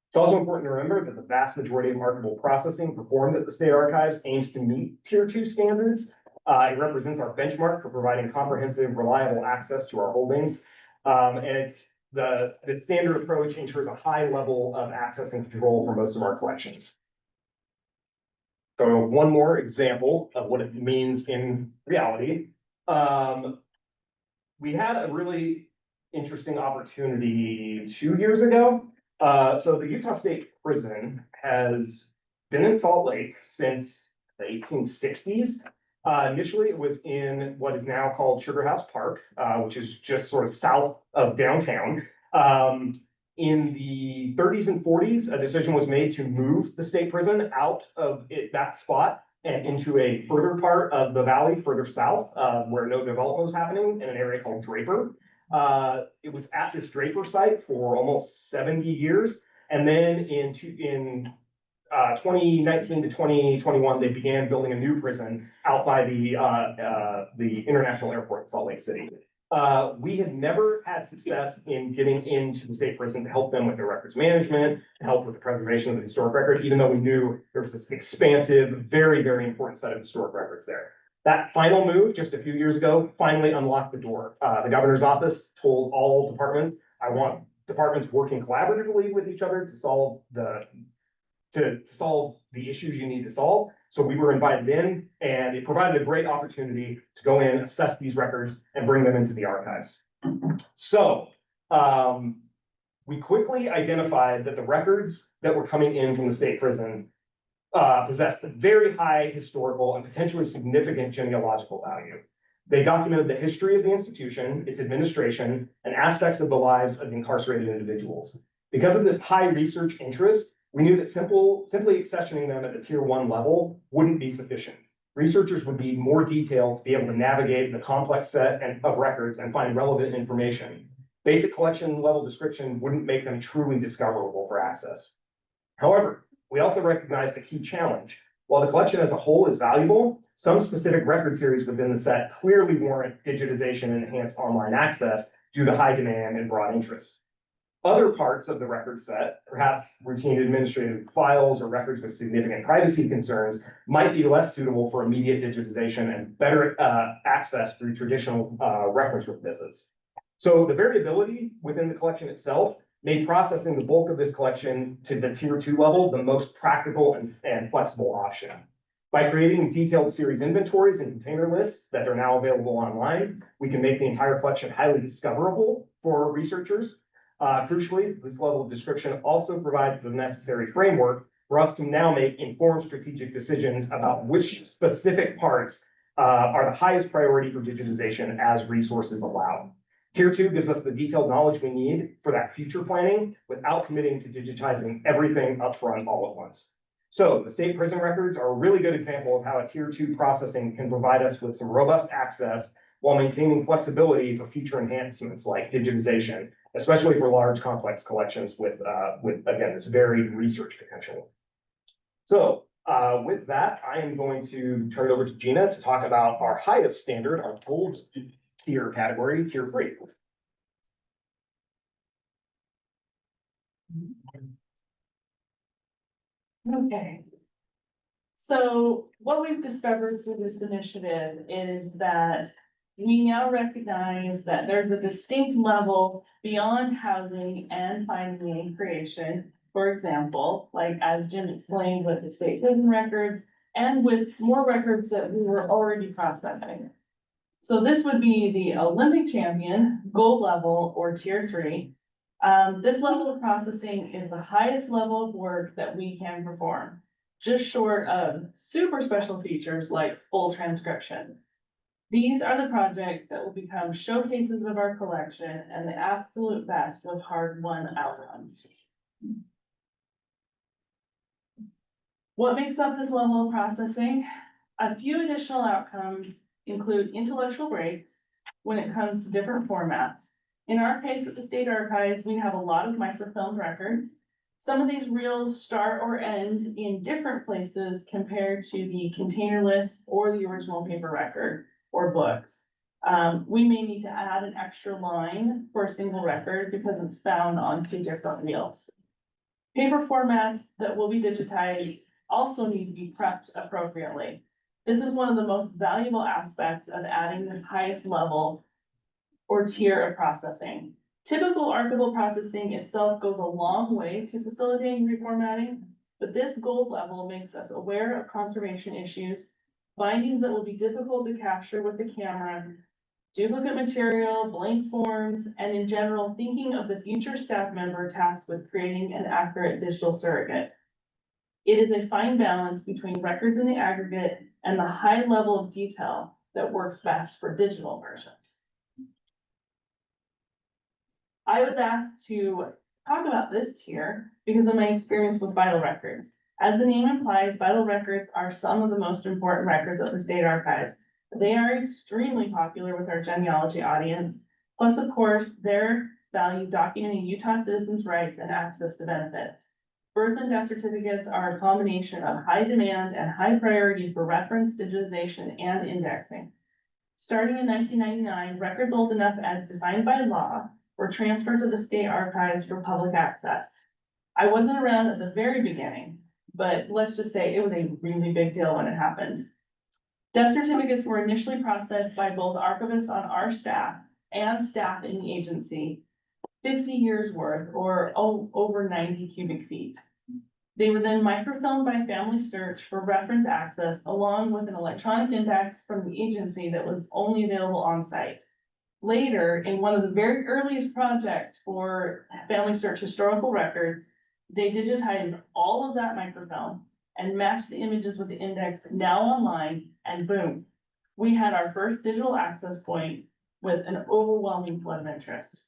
It's also important to remember that the vast majority of archival processing performed at the State Archives aims to meet tier 2 standards. It represents our benchmark for providing comprehensive, reliable access to our holdings. And it's the standard approach ensures a high level of access and control for most of our collections. So one more example of what it means in reality. We had a really interesting opportunity 2 years ago. So the Utah State Prison has been in Salt Lake since the 1860s. Initially, it was in what is now called Sugar House Park, which is just sort of south of downtown. In the 30s and 40s, a decision was made to move the state prison out of that spot and into a further part of the valley, further south, where no development was happening, in an area called Draper. It was at this Draper site for almost 70 years. And then in 2019 to 2021, they began building a new prison out by the International Airport in Salt Lake City. We had never had success in getting into the state prison to help them with their records management, to help with the preservation of the historic record, even though we knew there was this expansive, very, very important set of historic records there. That final move just a few years ago finally unlocked the door. The governor's office told all departments, I want departments working collaboratively with each other to solve the issues you need to solve. So we were invited in, and it provided a great opportunity to go in, assess these records, and bring them into the archives. So we quickly identified that the records that were coming in from the state prison possessed very high historical and potentially significant genealogical value. They documented the history of the institution, its administration, and aspects of the lives of incarcerated individuals. Because of this high research interest, we knew that simply accessioning them at the tier 1 level wouldn't be sufficient. Researchers would need more detail to be able to navigate the complex set of records and find relevant information. Basic collection level description wouldn't make them truly discoverable for access. However, we also recognized a key challenge. While the collection as a whole is valuable, some specific record series within the set clearly warrant digitization and enhanced online access due to high demand and broad interest. Other parts of the record set, perhaps routine administrative files or records with significant privacy concerns, might be less suitable for immediate digitization and better access through traditional reference room visits. So the variability within the collection itself made processing the bulk of this collection to the tier 2 level the most practical and flexible option. By creating detailed series inventories and container lists that are now available online, we can make the entire collection highly discoverable for researchers. Crucially, this level of description also provides the necessary framework for us to now make informed strategic decisions about which specific parts are the highest priority for digitization as resources allow. Tier 2 gives us the detailed knowledge we need for that future planning without committing to digitizing everything upfront all at once. So the state prison records are a really good example of how a tier 2 processing can provide us with some robust access while maintaining flexibility for future enhancements like digitization, especially for large complex collections with again, this varied research potential. So with that, I am going to turn it over to Gina to talk about our highest standard, our gold tier category, tier 3. Okay. So what we've discovered through this initiative is that we now recognize that there's a distinct level beyond housing and finding and creation. For example, like as Jim explained with the state prison records and with more records that we were already processing. So this would be the Olympic champion, gold level, or tier 3. This level of processing is the highest level of work that we can perform, just short of super special features like full transcription. These are the projects that will become showcases of our collection and the absolute best with hard-won outcomes. What makes up this level of processing? A few additional outcomes include intellectual breaks when it comes to different formats. In our case at the State Archives, we have a lot of microfilmed records. Some of these reels start or end in different places compared to the container list or the original paper record or books. We may need to add an extra line for a single record because it's found on 2 different reels. Paper formats that will be digitized also need to be prepped appropriately. This is one of the most valuable aspects of adding this highest level or tier of processing. Typical archival processing itself goes a long way to facilitating reformatting, but this gold level makes us aware of conservation issues, findings that will be difficult to capture with the camera, duplicate material, blank forms, and in general, thinking of the future staff member tasked with creating an accurate digital surrogate. It is a fine balance between records in the aggregate and the high level of detail that works best for digital versions. I would like to talk about this tier because of my experience with vital records. As the name implies, vital records are some of the most important records of the State Archives. They are extremely popular with our genealogy audience. Plus, of course, their value documenting Utah citizens' rights and access to benefits. Birth and death certificates are a combination of high demand and high priority for reference, digitization, and indexing. Starting in 1999, records old enough as defined by law were transferred to the State Archives for public access. I wasn't around at the very beginning, but let's just say it was a really big deal when it happened. Death certificates were initially processed by both archivists on our staff and staff in the agency, 50 years worth or over 90 cubic feet. They were then microfilmed by Family Search for reference access along with an electronic index from the agency that was only available on site. Later, in one of the very earliest projects for Family Search historical records, they digitized all of that microfilm and matched the images with the index now online, and boom, we had our first digital access point with an overwhelming flood of interest.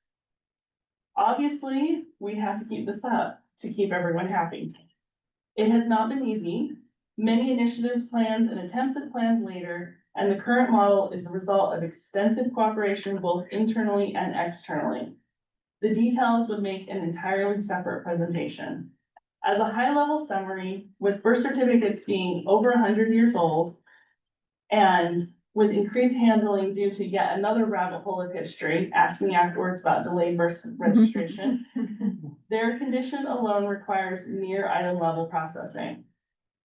Obviously, we have to keep this up to keep everyone happy. It has not been easy. Many initiatives, plans, and attempts at plans later, and the current model is the result of extensive cooperation both internally and externally. The details would make an entirely separate presentation. As a high-level summary, with birth certificates being over 100 years old and with increased handling due to yet another rabbit hole of history, ask me afterwards about delayed birth registration, their condition alone requires near item level processing.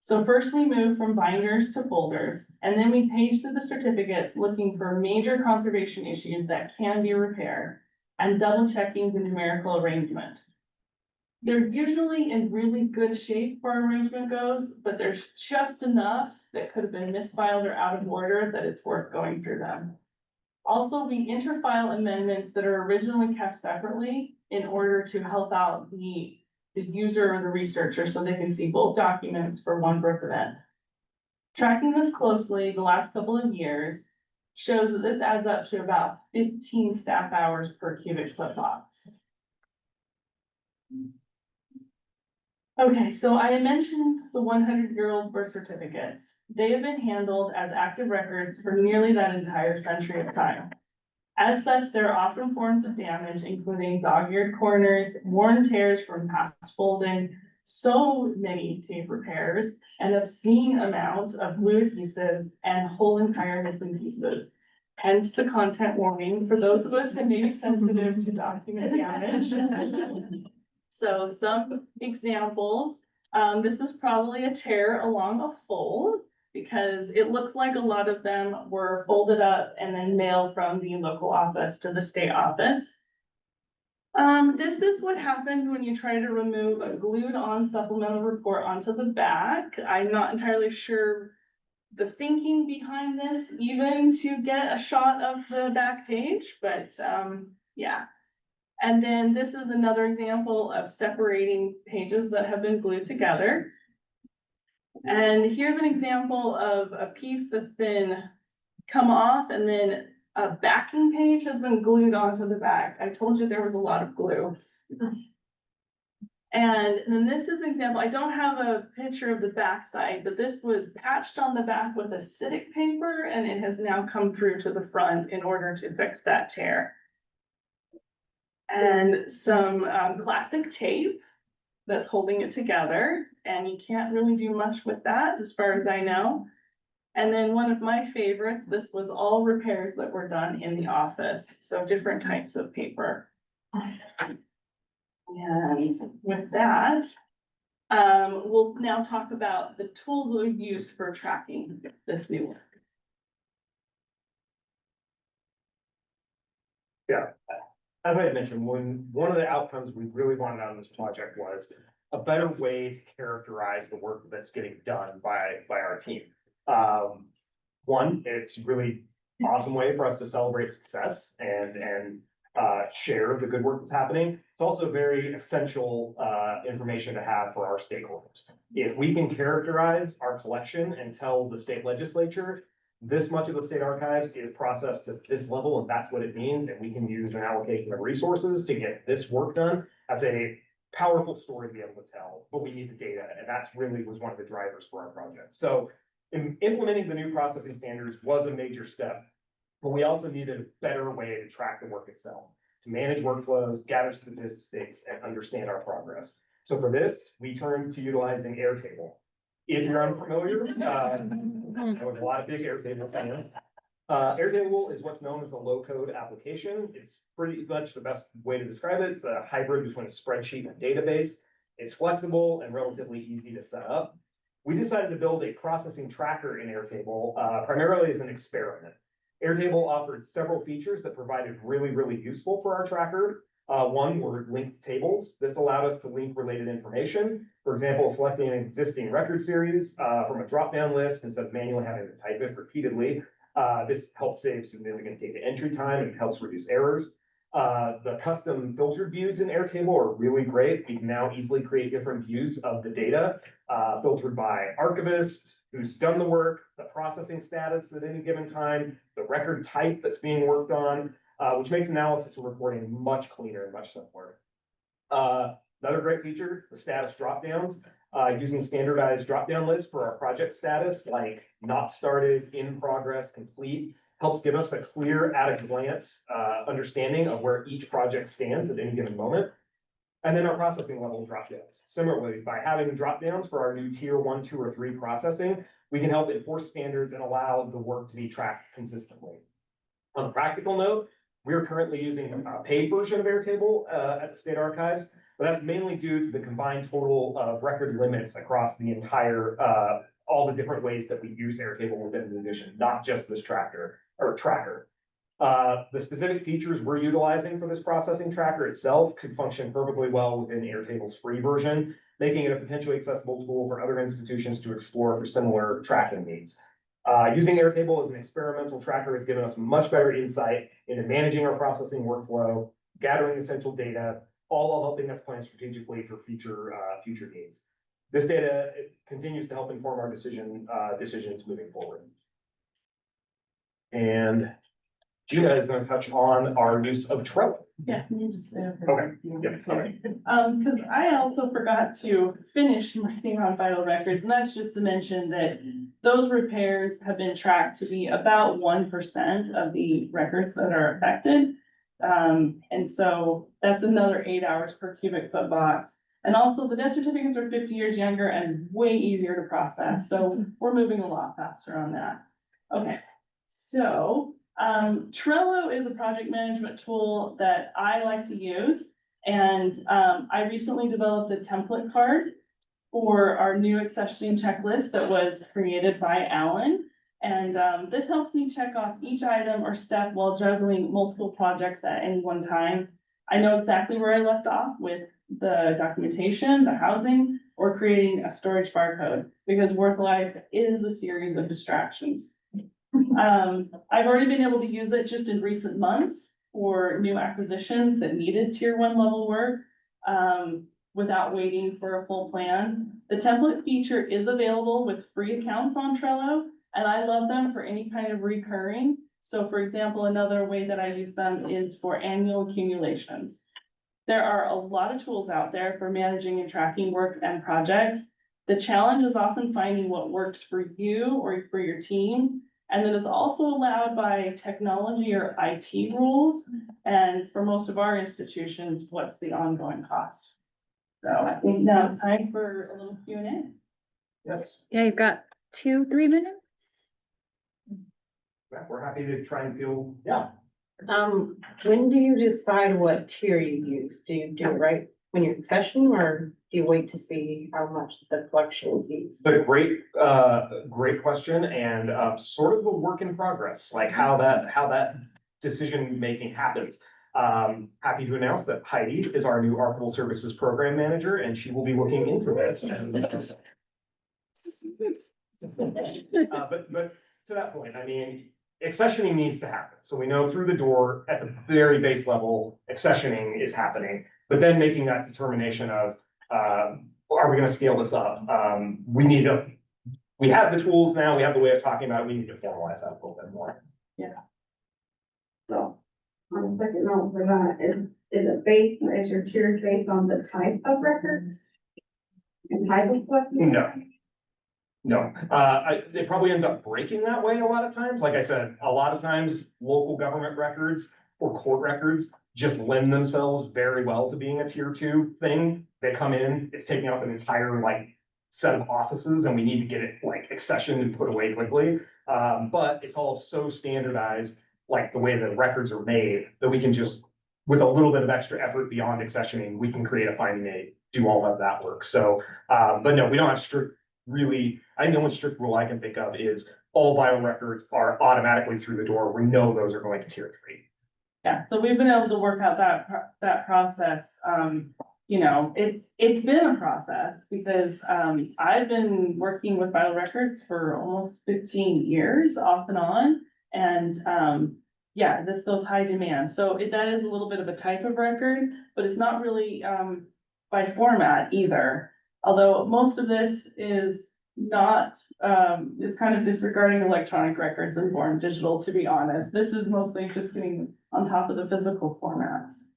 So first we move from binders to folders, and then we page through the certificates looking for major conservation issues that can be repaired and double checking the numerical arrangement. They're usually in really good shape where arrangement goes, but there's just enough that could have been misfiled or out of order that it's worth going through them. Also, we interfile amendments that are originally kept separately in order to help out the user or the researcher so they can see both documents for one birth event. Tracking this closely the last couple of years shows that this adds up to about 15 staff hours per cubic foot box. Okay, so I mentioned the 100-year-old birth certificates. They have been handled as active records for nearly that entire century of time. As such, there are often forms of damage, including dog-eared corners, worn tears from past folding, so many tape repairs, an obscene amount of glue adhesives, and whole entire missing pieces. Hence the content warning for those of us who may be sensitive to document damage. So some examples, this is probably a tear along a fold because it looks like a lot of them were folded up and then mailed from the local office to the state office. This is what happens when you try to remove a glued on supplemental report onto the back. I'm not entirely sure the thinking behind this, even to get a shot of the back page, but yeah. And then this is another example of separating pages that have been glued together. And here's an example of a piece that's been come off and then a backing page has been glued onto the back. I told you there was a lot of glue. And then this is an example. I don't have a picture of the back side, but this was patched on the back with acidic paper and it has now come through to the front in order to fix that tear. And some classic tape that's holding it together, and you can't really do much with that as far as I know. And then one of my favorites, this was all repairs that were done in the office, so different types of paper. And with that, we'll now talk about the tools that we've used for tracking this new work. Yeah. As I had mentioned, one of the outcomes we really wanted out of this project was a better way to characterize the work that's getting done by our team. One, it's a really awesome way for us to celebrate success and share the good work that's happening. It's also very essential information to have for our stakeholders. If we can characterize our collection and tell the state legislature this much of the state archives is processed at this level, and that's what it means, and we can use an allocation of resources to get this work done. That's a powerful story to be able to tell, but we need the data, and that's really was one of the drivers for our project. So implementing the new processing standards was a major step, but we also needed a better way to track the work itself, to manage workflows, gather statistics, and understand our progress. So for this, we turned to utilizing Airtable. If you're unfamiliar, there was a lot of big Airtable fans. Airtable is what's known as a low-code application. It's pretty much the best way to describe it. It's a hybrid between a spreadsheet and a database. It's flexible and relatively easy to set up. We decided to build a processing tracker in Airtable, primarily as an experiment. Airtable offered several features that provided really useful for our tracker. One were linked tables. This allowed us to link related information. For example, selecting an existing record series from a drop-down list instead of manually having to type it repeatedly. This helps save significant data entry time and helps reduce errors. The custom filtered views in Airtable are really great. We can now easily create different views of the data, filtered by archivist, who's done the work, the processing status at any given time, the record type that's being worked on, which makes analysis and reporting much cleaner and much simpler. Another great feature, the status dropdowns, using standardized dropdown lists for our project status, like not started, in progress, complete, helps give us a clear at a glance understanding of where each project stands at any given moment. And then our processing level dropdowns. Similarly, by having dropdowns for our new tier 1, 2, or 3 processing, we can help enforce standards and allow the work to be tracked consistently. On a practical note, we're currently using a paid version of Airtable at the state archives, but that's mainly due to the combined total of record limits across the entire, all the different ways that we use Airtable within the edition, not just this tracker. The specific features we're utilizing for this processing tracker itself could function perfectly well within Airtable's free version, making it a potentially accessible tool for other institutions to explore for similar tracking needs. Using Airtable as an experimental tracker has given us much better insight into managing our processing workflow, gathering essential data, all while helping us plan strategically for future needs. This data continues to help inform our decisions moving forward. And Gina is going to touch on our use of Trello. Yeah. Okay. Yep. Okay. Because I also forgot to finish my thing on vital records, and that's just to mention that those repairs have been tracked to be about 1% of the records that are affected. And so that's another 8 hours per cubic foot box. And also the death certificates are 50 years younger and way easier to process. So we're moving a lot faster on that. Okay, so Trello is a project management tool that I like to use. And I recently developed a template card for our new accessioning checklist that was created by Alan. And this helps me check off each item or step while juggling multiple projects at any one time. I know exactly where I left off with the documentation, the housing, or creating a storage barcode, because work life is a series of distractions. I've already been able to use it just in recent months for new acquisitions that needed tier 1 level work, without waiting for a full plan. The template feature is available with free accounts on Trello, and I love them for any kind of recurring. So for example, another way that I use them is for annual accumulations. There are a lot of tools out there for managing and tracking work and projects. The challenge is often finding what works for you or for your team. And then it's also allowed by technology or IT rules. And for most of our institutions, what's the ongoing cost? So I think now it's time for a little Q&A. Yes. Yeah, you've got 2-3 minutes. Yeah, we're happy to try and feel, yeah. When do you decide what tier you use? Do you do it right when you're accessioning, or do you wait to see how much the collection is used? It's a great question, and sort of a work in progress, like how that decision making happens. Happy to announce that Heidi is our new Archival Services Program Manager, and she will be looking into this. But to that point, I mean, accessioning needs to happen. So we know through the door at the very base level, accessioning is happening, but then making that determination of, are we going to scale this up? We have the tools now, we have the way of talking about it, we need to formalize that a little bit more. So, on the second note for that, is it based, is your tier based on the type of records? And type of collection? No, it probably ends up breaking that way a lot of times. Like I said, a lot of times local government records or court records just lend themselves very well to being a tier 2 thing. They come in, it's taking up an entire set of offices, and we need to get it accessioned and put away quickly. But it's all so standardized, like the way the records are made, that we can just, with a little bit of extra effort beyond accessioning, we can create a finding aid, do all of that work. So, but no, we don't have strict. Really, I think the only strict rule I can think of is all vital records are automatically through the door. We know those are going to tier 3. Yeah, so we've been able to work out that process. You know, it's been a process because I've been working with vital records for almost 15 years off and on. And yeah, those high demand. So that is a little bit of a type of record, but it's not really by format either. Although most of this is not, it's kind of disregarding electronic records and born digital, to be honest. This is mostly just getting on top of the physical formats.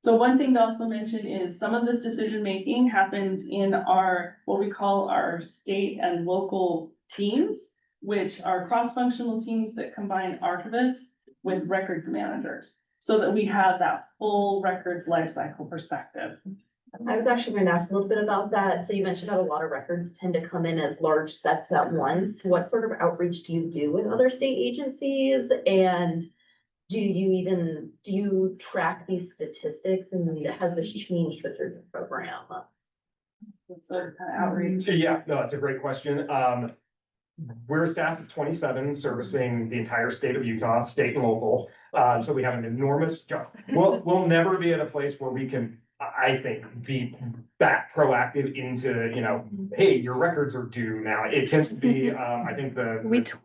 So one thing to also mention is some of this decision-making happens in our, what we call our state and local teams, which are cross-functional teams that combine archivists with records managers. so that we have that full records lifecycle perspective. I was actually going to ask a little bit about that. So you mentioned how a lot of records tend to come in as large sets at once. What sort of outreach do you do with other state agencies? And do you track these statistics, and has this changed with your program? It's a kind of outreach. Yeah, no, it's a great question. We're a staff of 27 servicing the entire state of Utah, state and local. So we have an enormous job. We'll never be at a place where we can, I think, be that proactive into, hey, your records are due now. It tends to be, I think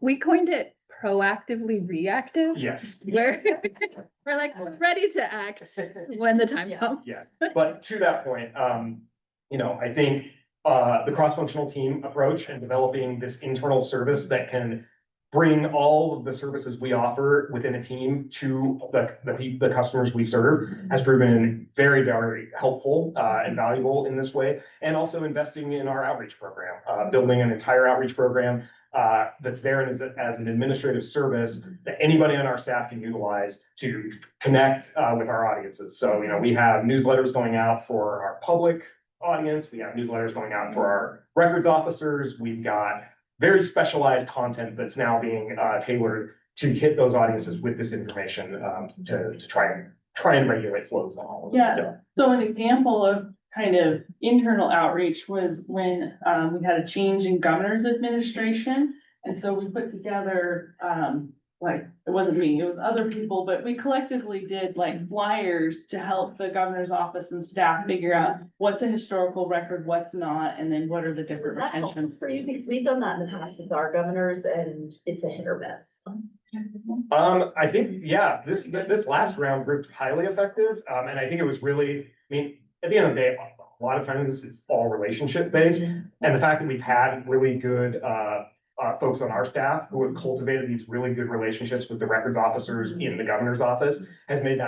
We coined it proactively reactive. yes. Where we're like ready to act when the time comes. Yeah, but to that point, I think the cross-functional team approach and developing this internal service that can bring all of the services we offer within a team to the customers we serve has proven very, very helpful and valuable in this way. And also investing in our outreach program, building an entire outreach program that's there and as an administrative service that anybody on our staff can utilize to connect with our audiences. So, we have newsletters going out for our public audience. We have newsletters going out for our records officers. We've got very specialized content that's now being tailored to hit those audiences with this information to try and regulate flows on all of this Yeah. stuff. So an example of kind of internal outreach was when we had a change in governor's administration. And so we put together, it wasn't me, it was other people, but we collectively did like flyers to help the governor's office and staff figure out what's a historical record, what's not, and then what are the different Is that helpful retentions. for you? Because we've done that in the past with our governors, and it's a hit or miss. I think, yeah, this last round proved highly effective. And I think it was really, at the end of the day, a lot of times it's all relationship based. And the fact that we've had really good folks on our staff who have cultivated these really good relationships with the records officers in the governor's office has made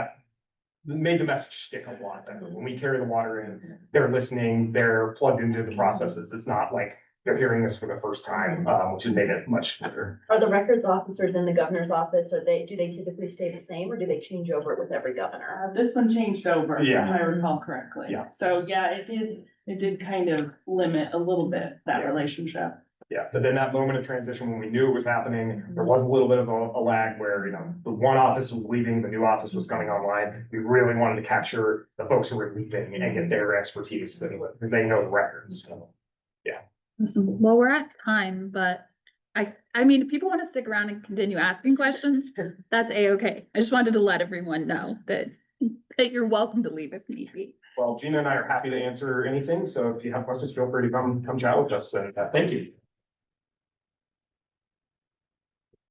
the message stick a lot better. When we carry the water in, they're listening, they're plugged into the processes. It's not like they're hearing this for the first time, which has made it much better. Are the records officers in the governor's office, do they typically stay the same, or do they change over with every governor? This one changed over, if Yeah. I recall correctly. Yeah. So yeah, it did kind of limit a little bit that Yeah. relationship. Yeah, but then that moment of transition when we knew it was happening, there was a little bit of a lag where, the one office was leaving, the new office was coming online. We really wanted to capture the folks who were leaving and get their expertise because they know the records. So, Well, we're at time, but I mean, if people want to stick around and continue asking questions, that's a-okay. I just wanted to let everyone know that you're welcome to leave if need be. well, Gina and I are happy to answer anything. So if you have questions, feel free to come chat with us. And thank you.